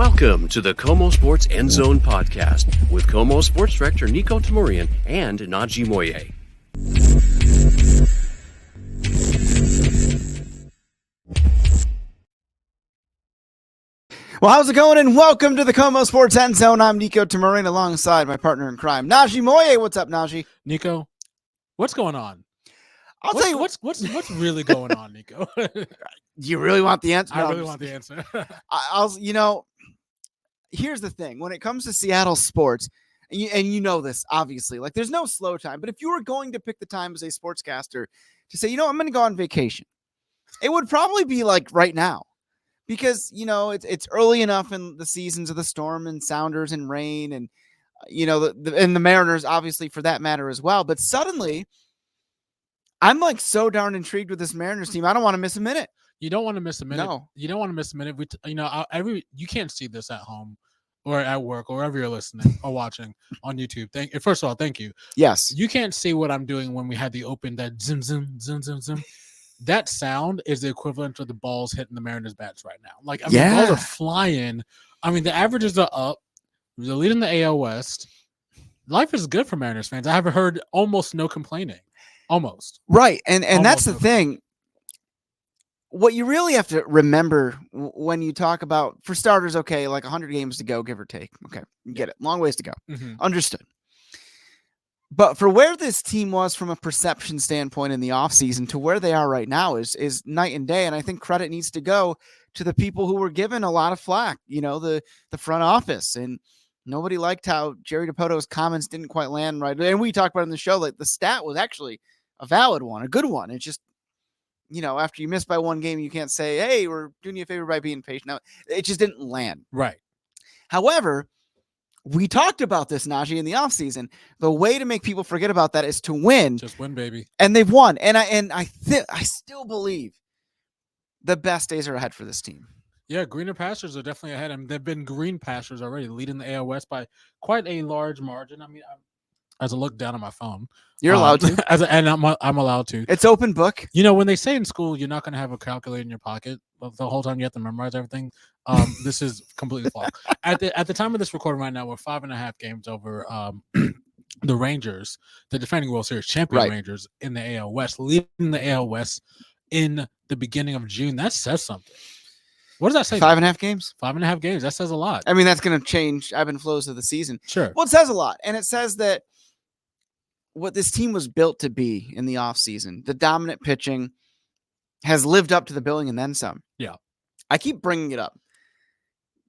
Welcome to the KOMO Sports End Zone podcast with KOMO Sports Director Niko Tamurian and Najee Moye. Well, how's it going? And welcome to the KOMO Sports End Zone. I'm Niko Tamurian alongside my partner in crime, Najee Moye. What's up, Najee? Niko, what's going on? I'll tell you what's really going on, Niko. You really want the answer? I really want the answer. Here's the thing. When it comes to Seattle sports, and you know this, obviously, like there's no slow time, but if you were going to pick the time as a sportscaster to say, I'm going to go on vacation, it would probably be like right now. Because, it's early enough in the seasons of the Storm and Sounders and rain and, and the Mariners, obviously, for that matter as well. But suddenly, I'm like so darn intrigued with this Mariners team. I don't want to miss a minute. You don't want to miss a minute. No. You don't want to miss a minute. You can't see this at home or at work or wherever you're listening or watching on YouTube. First of all, thank you. Yes. You can't see what I'm doing when we had the open, that zoom, zoom, zoom, zoom, zoom. That sound is the equivalent of the balls hitting the Mariners bats right now. The balls are flying. I mean, the averages are up. They're leading the AL West. Life is good for Mariners fans. I haven't heard almost no complaining. Almost. Right. And that's the thing. What you really have to remember when you talk about, for starters, okay, like 100 games to go, give or take. Okay, you get it. Long ways to go. Mm-hmm. Understood. But for where this team was from a perception standpoint in the offseason to where they are right now is night and day. And I think credit needs to go to the people who were given a lot of flack, the front office. And nobody liked how Jerry DiPoto's comments didn't quite land right. And we talked about it in the show, like the stat was actually a valid one, a good one. It's just, after you miss by one game, you can't say, hey, we're doing you a favor by being patient. No, it just didn't land. Right. However, we talked about this, Najee, in the offseason. The way to make people forget about that is to win. Just win, baby. And they've won. And I still believe the best days are ahead for this team. Yeah, greener pastures are definitely ahead. I mean, they've been green pastures already, leading the AL West by quite a large margin. I mean, as I look down on my phone, you're allowed to. I'm allowed to. It's open book. When they say in school you're not going to have a calculator in your pocket the whole time you have to memorize everything, this is completely false. At the time of this recording right now, we're 5.5 games over the Rangers, the defending World Series champion Rangers in the AL West, leading the AL West in the beginning of June. That says something. What does that say? 5.5 games? 5.5 games. That says a lot. I mean, that's going to change ebb and flows of the season. Sure. Well, it says a lot. And it says that what this team was built to be in the offseason, the dominant pitching, has lived up to the billing and then some. Yeah. I keep bringing it up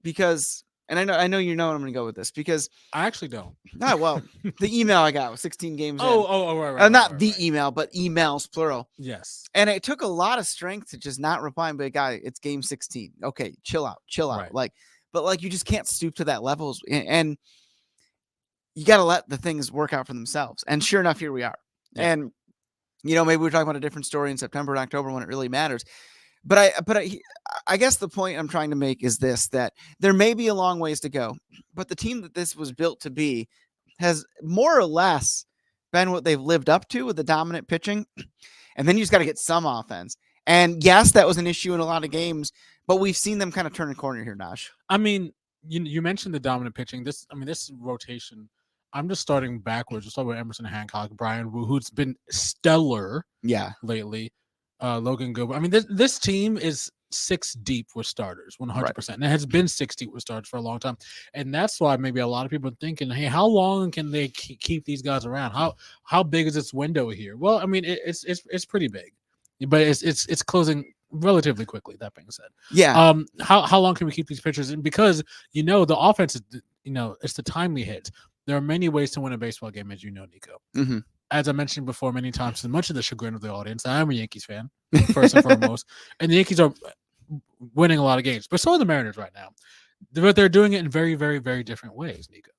because, and I know you know what I'm going to go with this, because I actually don't. No, well, the email I got was 16 games. Right. Not the email, but emails, plural. Yes. And it took a lot of strength to just not reply, but guy, it's game 16. Okay, chill out. Right. But you just can't stoop to that level, and you got to let the things work out for themselves. And sure enough, here we are. Yeah. And maybe we're talking about a different story in September and October when it really matters. But I guess the point I'm trying to make is this, that there may be a long ways to go, but the team that this was built to be has more or less been what they've lived up to with the dominant pitching. And then you just got to get some offense. And yes, that was an issue in a lot of games, but we've seen them kind of turn a corner here, Naj. I mean, you mentioned the dominant pitching. This rotation, I'm just starting backwards. We'll start with Emerson Hancock, Brian Wu, who's been stellar lately. Logan Gilbert. I mean, this team is 6 deep with starters, 100%. Right. And it has been 6 deep with starters for a long time. And that's why maybe a lot of people are thinking, hey, how long can they keep these guys around? How big is this window here? Well, I mean, it's pretty big, but it's closing relatively quickly. That being said, yeah. How long can we keep these pitchers in? Because the offense is, it's the timely hits. There are many ways to win a baseball game, as you know, Niko. Mm-hmm. As I mentioned before many times, and much of the chagrin of the audience, I am a Yankees fan, first and foremost. And the Yankees are winning a lot of games, but so are the Mariners right now. But they're doing it in very, very, very different ways, Niko.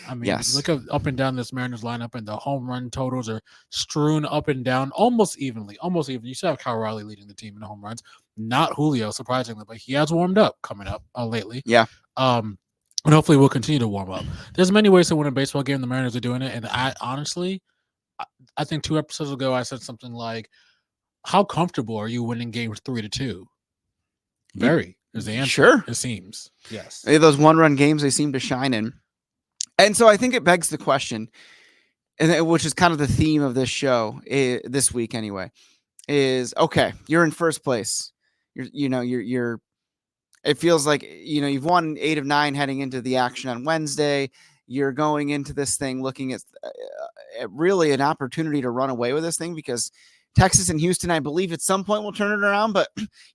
I mean, look up and down this Mariners lineup, and the home run totals are strewn up and down almost evenly. You still have Kyle Riley leading the team in home runs. Not Julio, surprisingly, but he has warmed up coming up lately. Yeah. And hopefully we'll continue to warm up. There's many ways to win a baseball game. The Mariners are doing it. And I honestly, I think 2 episodes ago, I said something like, how comfortable are you winning games 3-2? Very. is the answer. Sure. It seems. Yes. Those one-run games they seem to shine in. And so I think it begs the question, which is kind of the theme of this show this week anyway, is okay, you're in first place. You're it feels like, you've won 8 of 9 heading into the action on Wednesday. You're going into this thing looking at really an opportunity to run away with this thing, because Texas and Houston, I believe at some point will turn it around. But,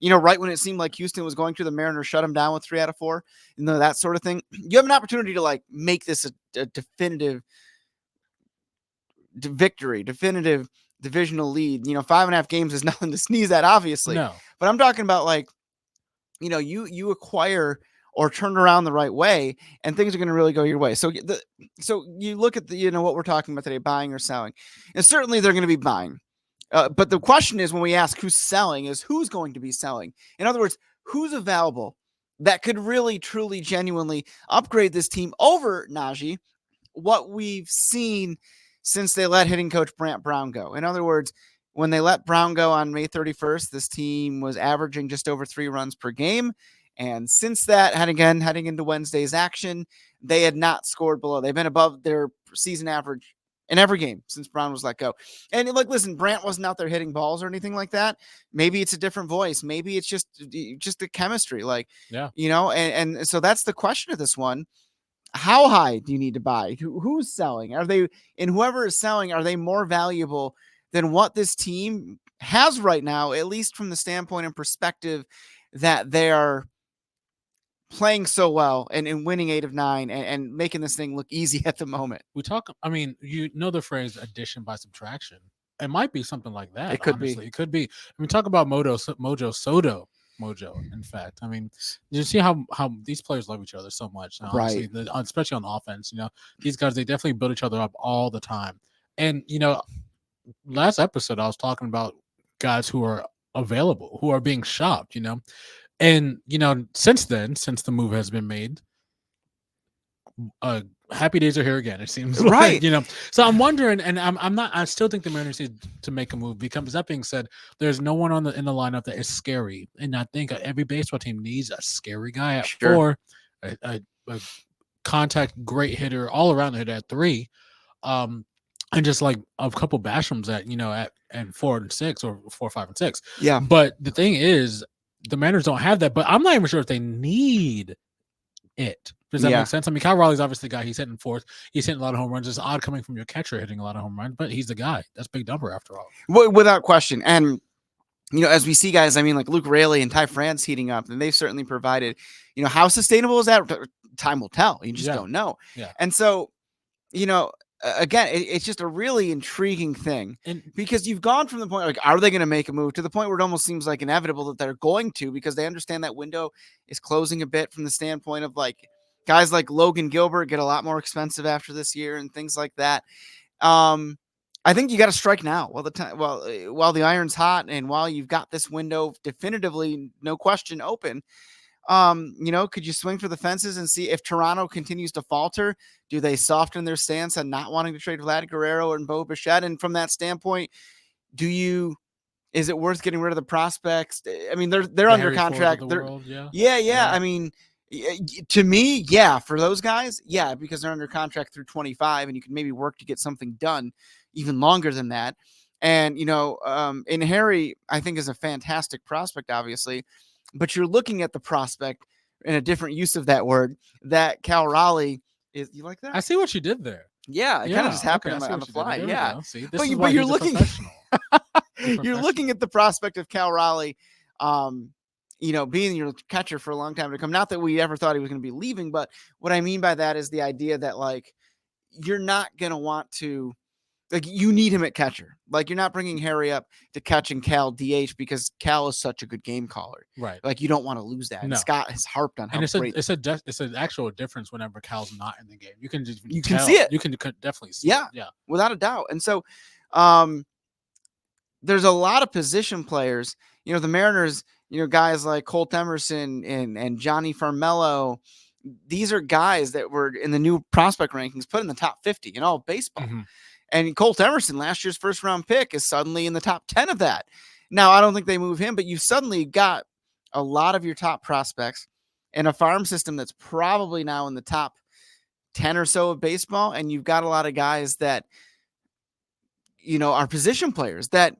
right when it seemed like Houston was going to, the Mariners shut them down with 3 out of 4, that sort of thing. You have an opportunity to make this a definitive victory, definitive divisional lead. 5.5 games is nothing to sneeze at, obviously. No. But I'm talking about you acquire or turn around the right way, and things are going to really go your way. So you look at what we're talking about today, buying or selling, and certainly they're going to be buying. But the question is, when we ask who's selling, is who's going to be selling? In other words, who's available that could really, truly, genuinely upgrade this team over Najee, what we've seen since they let hitting coach Brant Brown go. In other words, when they let Brown go on May 31st, this team was averaging just over 3 runs per game. And since that, heading into Wednesday's action, they had not scored below. They've been above their season average in every game since Brown was let go. And listen, Brant wasn't out there hitting balls or anything like that. Maybe it's a different voice. Maybe it's just the chemistry, and so that's the question of this one. How high do you need to buy? Who's selling? And whoever is selling, are they more valuable than what this team has right now, at least from the standpoint and perspective that they are playing so well and winning 8 of 9 and making this thing look easy at the moment? The phrase addition by subtraction. It might be something like that. It could honestly. be. It could be. Talk about Mojo, in fact. You see how these players love each other so much. Honestly, right. Especially on offense. These guys, they definitely build each other up all the time. And, last episode, I was talking about guys who are available, who are being shopped, And, since then, since the move has been made, happy days are here again, it seems. Right. So I'm wondering, and I still think the Mariners need to make a move, because that being said, there's no one in the lineup that is scary. And I think every baseball team needs a scary guy at 4, a contact great hitter, all around the hitter at 3. And just like a couple Bashrams at 4 and 6, or 4, 5, and 6. Yeah. But the thing is, the Mariners don't have that. But I'm not even sure if they need it. Does that make sense? Kyle Raleigh's obviously the guy. He's hitting 4th. He's hitting a lot of home runs. It's odd coming from your catcher hitting a lot of home runs, but he's the guy. That's big number after all. Without question. And as we see guys, like Luke Raley and Ty France heating up, and they've certainly provided. How sustainable is that? Time will tell. You just don't know. Yeah. And so, again, it's just a really intriguing thing, because you've gone from the point, are they going to make a move, to the point where it almost seems like inevitable that they're going to, because they understand that window is closing a bit, from the standpoint of guys like Logan Gilbert get a lot more expensive after this year and things like that. I think you got to strike now while the iron's hot, and while you've got this window definitively, no question, open. Could you swing for the fences and see if Toronto continues to falter? Do they soften their stance on not wanting to trade Vlad Guerrero and Bo Bichette? And from that standpoint, is it worth getting rid of the prospects? They're under contract. Yeah. To me, for those guys, because they're under contract through 25, and you can maybe work to get something done even longer than that. And, and Harry, I think, is a fantastic prospect, obviously. But you're looking at the prospect in a different use of that word, that Cal Raleigh is. You like that? I see what you did there. Yeah, it kind of just happened on the fly. Yeah. See, but you're looking you're looking at the prospect of Cal Raleigh, being your catcher for a long time to come. Not that we ever thought he was going to be leaving, but what I mean by that is the idea that you're not going to want to. You need him at catcher. You're not bringing Harry up to catch and Cal DH, because Cal is such a good game caller. Right. You don't want to lose that. And Scott has harped on how great. It's an actual difference whenever Cal's not in the game. You can see it. You can definitely see it. Yeah. Without a doubt. And so there's a lot of position players. The Mariners, guys like Colt Emerson and Johnny Farmello. These are guys that were in the new prospect rankings put in the top 50 in all of baseball. Mm-hmm. And Colt Emerson, last year's first round pick, is suddenly in the top 10 of that. Now, I don't think they move him, but you've suddenly got a lot of your top prospects in a farm system that's probably now in the top 10 or so of baseball. And you've got a lot of guys that, are position players that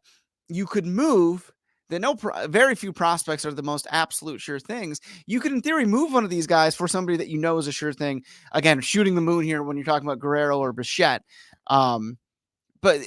you could move. That very few prospects are the most absolute sure things. You could, in theory, move one of these guys for somebody that is a sure thing. Again, shooting the moon here when you're talking about Guerrero or Bichette. But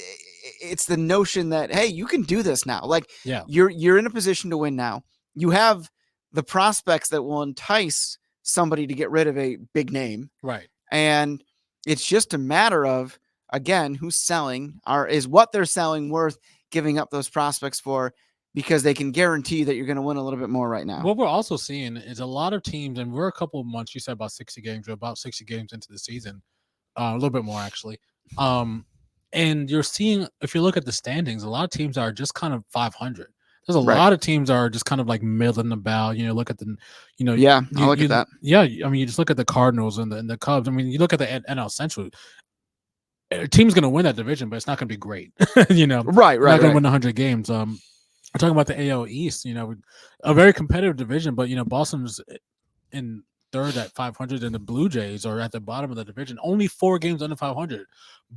it's the notion that, hey, you can do this now. Like, you're in a position to win now. You have the prospects that will entice somebody to get rid of a big name. Right. And it's just a matter of, again, who's selling, is what they're selling worth giving up those prospects for, because they can guarantee that you're going to win a little bit more right now. What we're also seeing is a lot of teams, and we're a couple of months, you said about 60 games, or about 60 games into the season, a little bit more actually. And you're seeing, if you look at the standings, a lot of teams are just kind of 500. There's a lot of teams are just kind of like middle about, look at the, I look at that. Yeah. I mean, you just look at the Cardinals and the Cubs. I mean, you look at the NL Central, a team's going to win that division, but it's not going to be great. Right. Not going to win 100 games. We're talking about the AL East, a very competitive division, but, Boston's in third at 500 and the Blue Jays are at the bottom of the division, only 4 games under 500,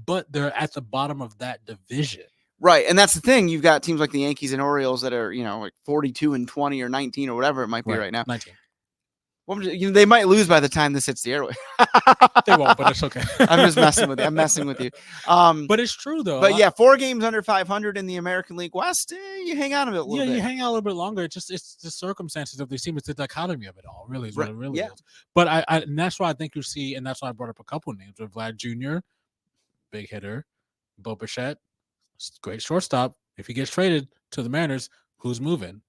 but they're at the bottom of that division. Right. And that's the thing. You've got teams like the Yankees and Orioles that are, like 42-20 or 19 or whatever it might be right now. 19. Well, they might lose by the time this hits the airway. They won't, but it's okay. I'm just messing with you. I'm messing with you. But it's true, though. But yeah, 4 games under 500 in the American League West, you hang on a little bit. Yeah, you hang out a little bit longer. It's the circumstances of the team. It's the dichotomy of it all, really, is what it really is. But and that's why I think you see, and that's why I brought up a couple of names with Vlad Jr., big hitter, Bo Bichette, great shortstop. If he gets traded to the Mariners, who's moving?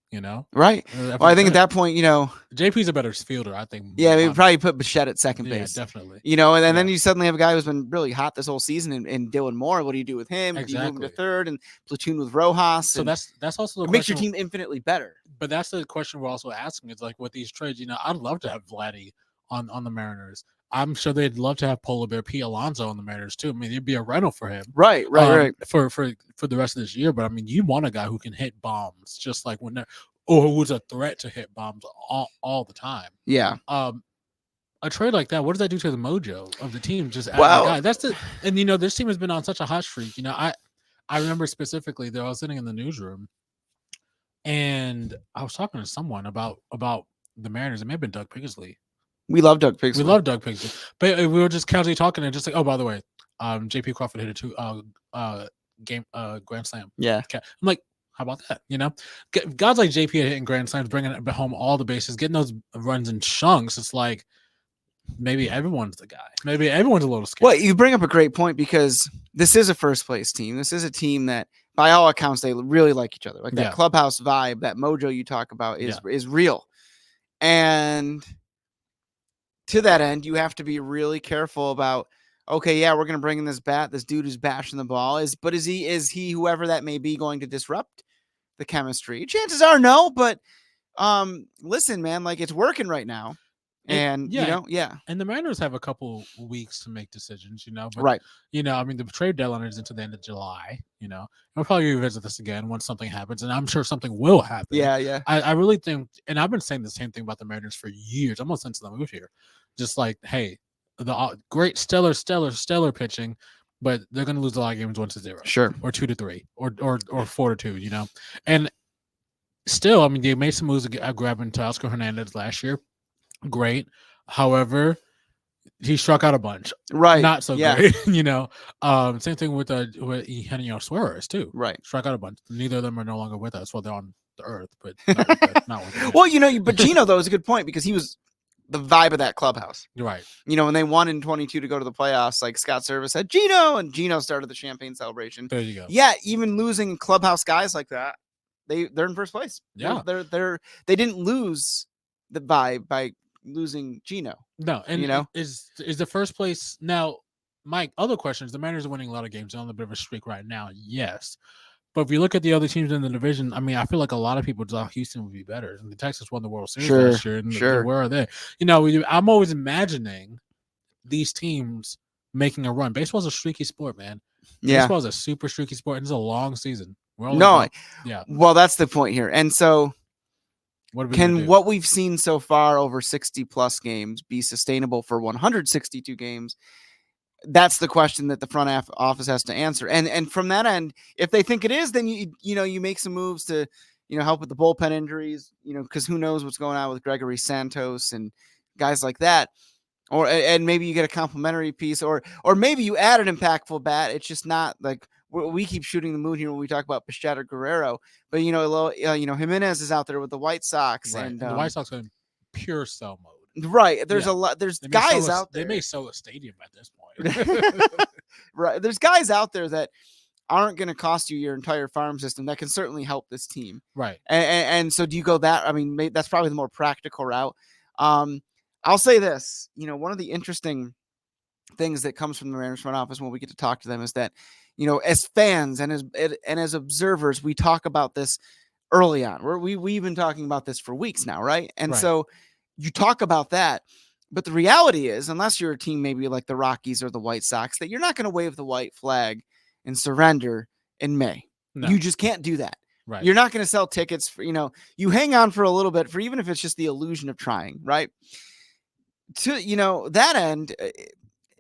Right. Well, I think at that point, JP's a better fielder, I think. Yeah, we probably put Bichette at second base. Yeah, definitely. And then you suddenly have a guy who's been really hot this whole season, and Dylan Moore. What do you do with him? Exactly. Do you move him to third and platoon with Rojas? So that's also it makes your team infinitely better. But that's the question we're also asking. Is like with these trades, I'd love to have Vladdy on the Mariners. I'm sure they'd love to have Polar Bear Pete Alonso on the Mariners too. I mean, it'd be a rental for him. Right. For the rest of this year. But I mean, you want a guy who can hit bombs just like when they're, or who's a threat to hit bombs all the time. Yeah. A trade like that, what does that do to the mojo of the team? Just adding a guy. That's and this team has been on such a hot streak. I remember specifically that I was sitting in the newsroom and I was talking to someone about the Mariners. It may have been Doug Pigsley. We love Doug Pigsley. But we were just casually talking and just like, oh, by the way, JP Crawford hit a grand slam. Yeah. Okay. I'm like, how about that? Guys like JP hitting grand slams, bringing it home all the bases, getting those runs in chunks. It's like maybe everyone's the guy. Maybe everyone's a little scared. Well, you bring up a great point because this is a first place team. This is a team that, by all accounts, they really like each other. Like that clubhouse vibe, that mojo you talk about is real. And to that end, you have to be really careful about, okay, yeah, we're going to bring in this dude who's bashing the ball. Is he, whoever that may be, going to disrupt the chemistry? Chances are no, but listen, man, like it's working right now. And and the Mariners have a couple weeks to make decisions, but, right. I mean, the trade deadline is into the end of July, I'll probably revisit this again once something happens, and I'm sure something will happen. Yeah. I really think, and I've been saying the same thing about the Mariners for years, almost since they moved here. Just like, hey, the great stellar pitching, but they're going to lose a lot of games 1-0, sure, or 2-3, or 4-2, And still, I mean, they made some moves grabbing Teoscar Hernandez last year. Great. However, he struck out a bunch. Right. Not so great. Same thing with Eugenio Suarez too. Right. Struck out a bunch. Neither of them are no longer with us. Well, they're on the earth, but not with us. Well, but Gino though is a good point because he was the vibe of that clubhouse. Right. When they won in 22 to go to the playoffs, like Scott Service said, Gino, and Gino started the champagne celebration. There you go. Yeah, even losing clubhouse guys like that, they're in first place. Yeah. They didn't lose the vibe by losing Gino. No, and is the first place now. Mike, other questions. The Mariners are winning a lot of games. They're on a bit of a streak right now. Yes. But if you look at the other teams in the division, I mean, I feel like a lot of people thought Houston would be better. And the Texas won the World Series last year. And where are they? I'm always imagining these teams making a run. Baseball's a streaky sport, man. Yeah. Baseball's a super streaky sport, and it's a long season. Well, that's the point here. And so Can what we've seen so far over 60 plus games be sustainable for 162 games? That's the question that the front office has to answer. And from that end, if they think it is, then you make some moves to help with the bullpen injuries. Because who knows what's going on with Gregory Santos and guys like that. And maybe you get a complimentary piece, or maybe you add an impactful bat. It's just not like we keep shooting the moon here when we talk about Pichetta Guerrero, but Jimenez is out there with the White Sox, right. and the White Sox are in pure sell mode. Right. There's a lot. There's guys out there. They may sell a stadium at this point. Right. There's guys out there that aren't going to cost you your entire farm system that can certainly help this team. Right. And so do you go that? I mean, that's probably the more practical route. I'll say this, one of the interesting things that comes from the Mariners front office when we get to talk to them is that, as fans and as observers, we talk about this early on. We've been talking about this for weeks now, right? And so you talk about that, but the reality is, unless you're a team maybe like the Rockies or the White Sox, that you're not going to wave the white flag and surrender in May. No. You just can't do that. Right. You're not going to sell tickets for, you hang on for a little bit for even if it's just the illusion of trying, right? To, that end,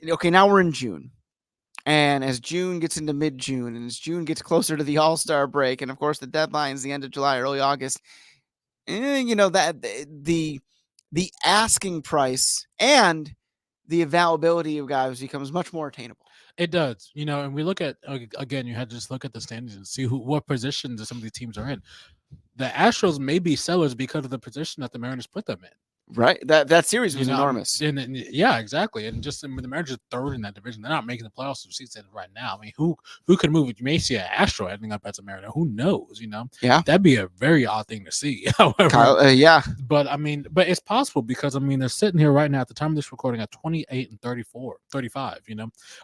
okay, now we're in June. And as June gets into mid-June and as June gets closer to the All-Star break, and of course the deadline's the end of July, early August, that the asking price and the availability of guys becomes much more attainable. It does, and we look at, again, you had to just look at the standings and see what positions some of these teams are in. The Astros may be sellers because of the position that the Mariners put them in. Right. That series was enormous. And yeah, exactly. And just the Mariners are third in that division. They're not making the playoffs of season right now. I mean, who could move it? You may see an Astro ending up as a Mariner. Who knows? Yeah. That'd be a very odd thing to see. However, yeah. But it's possible because they're sitting here right now at the time of this recording at 28 and 35.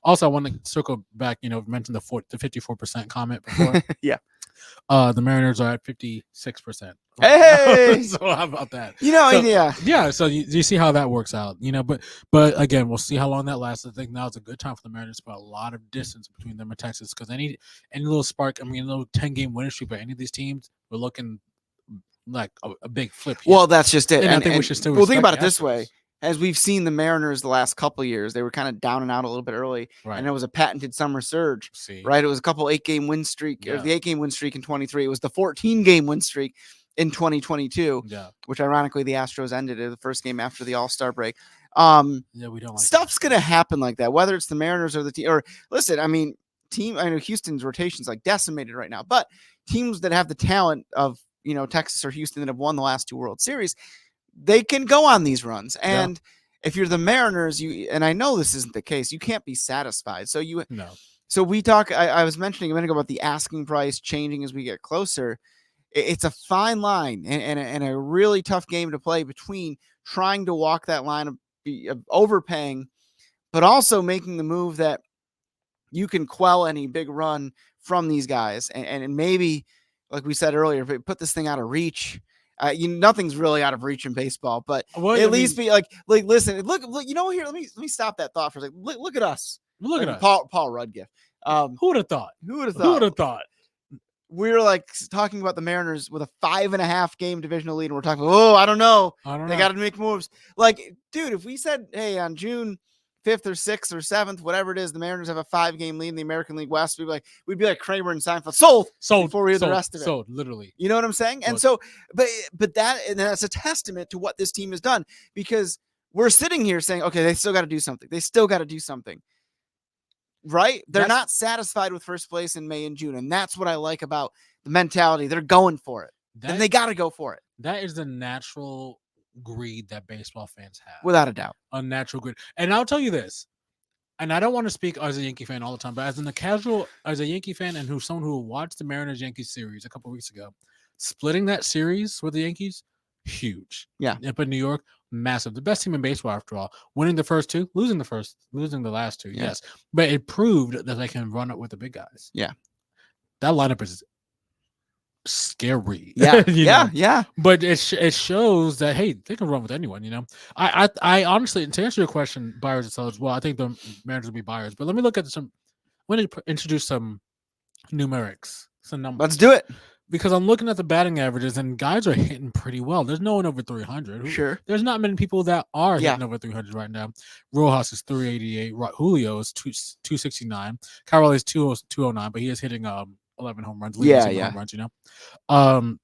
Also, I want to circle back. Mentioned the 54% comment before. Yeah. The Mariners are at 56%. Hey, so how about that? Yeah. So you see how that works out, But again, we'll see how long that lasts. I think now it's a good time for the Mariners to put a lot of distance between them and Texas because any little spark, a little 10-game winning streak by any of these teams, we're looking like a big flip here. Well, that's just it. And I think we should still. Well, think about it this way. As we've seen the Mariners the last couple of years, they were kind of down and out a little bit early, right. And it was a patented summer surge, right? It was a couple 8-game win streak, or the 8-game win streak in 23. It was the 14-game win streak in 2022, which ironically the Astros ended it the first game after the All-Star break. We don't like stuff's going to happen like that, whether it's the Mariners or the team. Or listen, I know Houston's rotation's like decimated right now, but teams that have the talent of Texas or Houston that have won the last 2 World Series, they can go on these runs. And if you're the Mariners, and I know this isn't the case, you can't be satisfied. So So we talk, I was mentioning a minute ago about the asking price changing as we get closer. It's a fine line and a really tough game to play between trying to walk that line of overpaying, but also making the move that you can quell any big run from these guys. And maybe, like we said earlier, if it put this thing out of reach, nothing's really out of reach in baseball, but at least be like, listen, look, here, let me stop that thought for a second. Look at us. Look at us. Paul Rudgiff. Who would have thought? Who would have thought? We're like talking about the Mariners with a 5.5 game divisional lead. And we're talking, I don't know. They got to make moves. Like, dude, if we said, hey, on June 5th or 6th or 7th, whatever it is, the Mariners have a 5-game lead in the American League West, we'd be like Kramer and Seinfeld. Sold before we hear the rest of it. Sold, literally. You know what I'm saying? And so, but that's a testament to what this team has done, because we're sitting here saying, okay, they still got to do something. They still got to do something. Right? They're not satisfied with first place in May and June. And that's what I like about the mentality. They're going for it. And they got to go for it. That is the natural greed that baseball fans have. Without a doubt. Unnatural greed. And I'll tell you this, and I don't want to speak as a Yankee fan all the time, but as a Yankee fan and someone who watched the Mariners-Yankees series a couple of weeks ago, splitting that series with the Yankees, huge. Yeah. Up in New York, massive. The best team in baseball, after all. Winning the first 2, losing the last 2, yes. But it proved that they can run it with the big guys. Yeah. That lineup is scary. Yeah. Yeah. But it shows that, hey, they can run with anyone, I honestly, to answer your question, buyers and sellers, well, I think the Mariners will be buyers. But let me look at let me introduce some numerics, some numbers. Let's do it. because I'm looking at the batting averages and guys are hitting pretty well. There's no one over 300. Sure. There's not many people that are hitting over 300 right now. Rojas is 388. Julio is 269. Kyle is 209, but he is hitting 11 home runs. Home runs,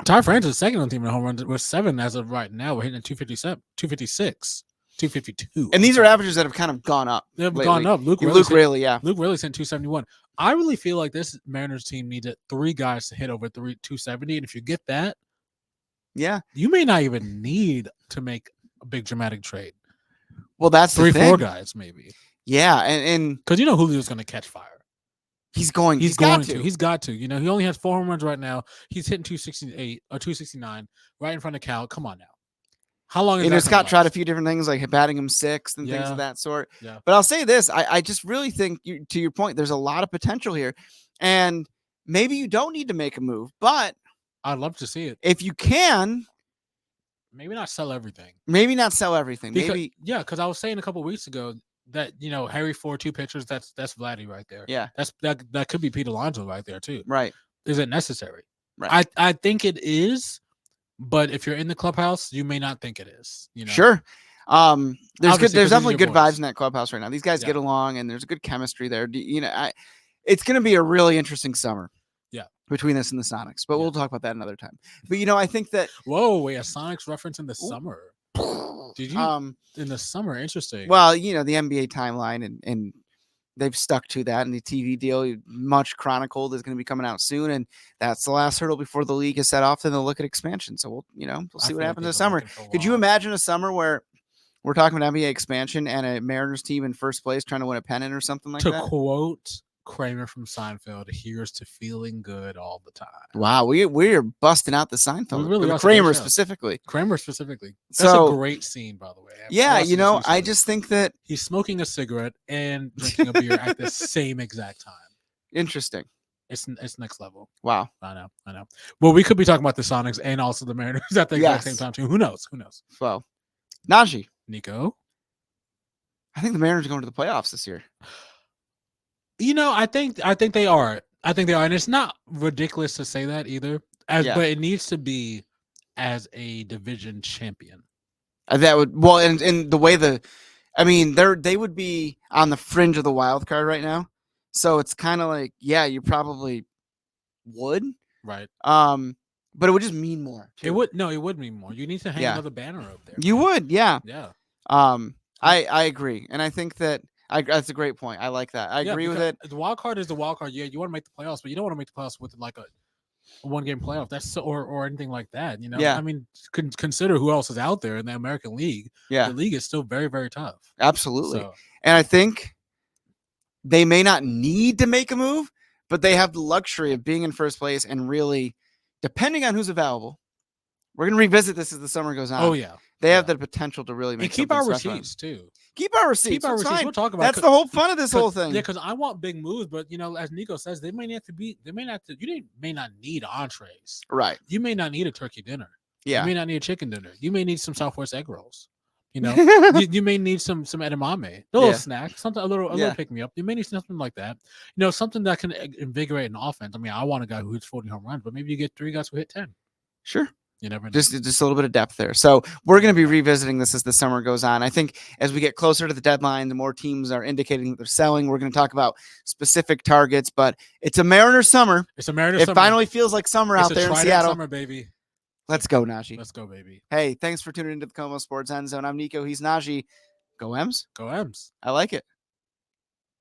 Ty France is second on the team in home runs with 7 as of right now. We're hitting at 257, 256. 252. And these are averages that have kind of gone up. They've lately. gone up. Luke Raley, yeah. Luke Raley sent 271. I really feel like this Mariners team needed 3 guys to hit over 270. And if you get that, you may not even need to make a big dramatic trade. Well, that's 3-4 guys, maybe. Yeah, and because Julio's going to catch fire. He's going to. He's got to. He only has 4 home runs right now. He's hitting 268 or 269 right in front of Cal. Come on now. How long is that? Scott tried a few different things like batting him 6th and things of that sort. Yeah. But I'll say this. I just really think, to your point, there's a lot of potential here. And maybe you don't need to make a move, but I'd love to see it. If you can. Maybe not sell everything. Because I was saying a couple of weeks ago that, Harry Ford, 2 pitchers, that's Vladdy right there. Yeah. That could be Pete Alonso right there too. Right. Is it necessary? Right. I think it is. But if you're in the clubhouse, you may not think it is. Sure. There's definitely good vibes in that clubhouse right now. These guys get along, and there's a good chemistry there. It's going to be a really interesting summer. Yeah. Between this and the Sonics, but we'll talk about that another time. But I think that. Whoa! Wait, a Sonics reference in the summer? Did you in the summer? Interesting. Well, the NBA timeline and they've stuck to that, and the TV deal, much chronicled, is going to be coming out soon, and that's the last hurdle before the league is set off. Then they'll look at expansion. So we'll see what happens this summer. Could you imagine a summer where we're talking about NBA expansion and a Mariners team in first place trying to win a pennant or something like that? To quote Kramer from Seinfeld, here's to feeling good all the time. Wow, we're busting out the Seinfeld. Really Kramer specifically. That's a great scene, by the way. Yeah, I just think that he's smoking a cigarette and drinking a beer at the same exact time. Interesting. It's next level. Wow. I know. Well, we could be talking about the Sonics and also the Mariners at the exact same time too. Who knows? Well, Najee. Niko. I think the Mariners are going to the playoffs this year. I think they are. And it's not ridiculous to say that either. But it needs to be as a division champion. That would and the way they would be on the fringe of the wild card right now. So it's kind of like, you probably would. Right. But it would just mean more. Too. It would mean more. You need to hang another banner up there. You would, yeah. Yeah. I agree. And I think that that's a great point. I like that. I agree with it. The wild card is the wild card. Yeah, you want to make the playoffs, but you don't want to make the playoffs with like a 1-game playoff. That's or anything like that. Yeah. I mean, consider who else is out there in the American League. Yeah, the league is still very, very tough. Absolutely. And I think they may not need to make a move, but they have the luxury of being in first place and really, depending on who's available. We're gonna revisit this as the summer goes on. Oh yeah. They have the potential to really make. And keep our receipts too. Keep our receipts. We'll talk about that's the whole fun of this whole thing. Yeah, because I want big moves, but as Niko says, they may not need entrees. Right. You may not need a turkey dinner. Yeah. You may not need a chicken dinner. You may need some Southwest egg rolls. you may need some edamame, a little snack, something a little pick me up. You may need something like that. Something that can invigorate an offense. I mean, I want a guy who hits 40 home runs, but maybe you get 3 guys who hit 10. Sure. You never know. Just a little bit of depth there. So we're going to be revisiting this as the summer goes on. I think as we get closer to the deadline, the more teams are indicating that they're selling. We're going to talk about specific targets, but it's a Mariners summer. It finally feels like summer out there in Seattle. Summer, baby. Let's go, Najee. Let's go, baby. Hey, thanks for tuning into the KOMO Sports End Zone. I'm Niko. He's Najee. Go M's. Go M's. I like it.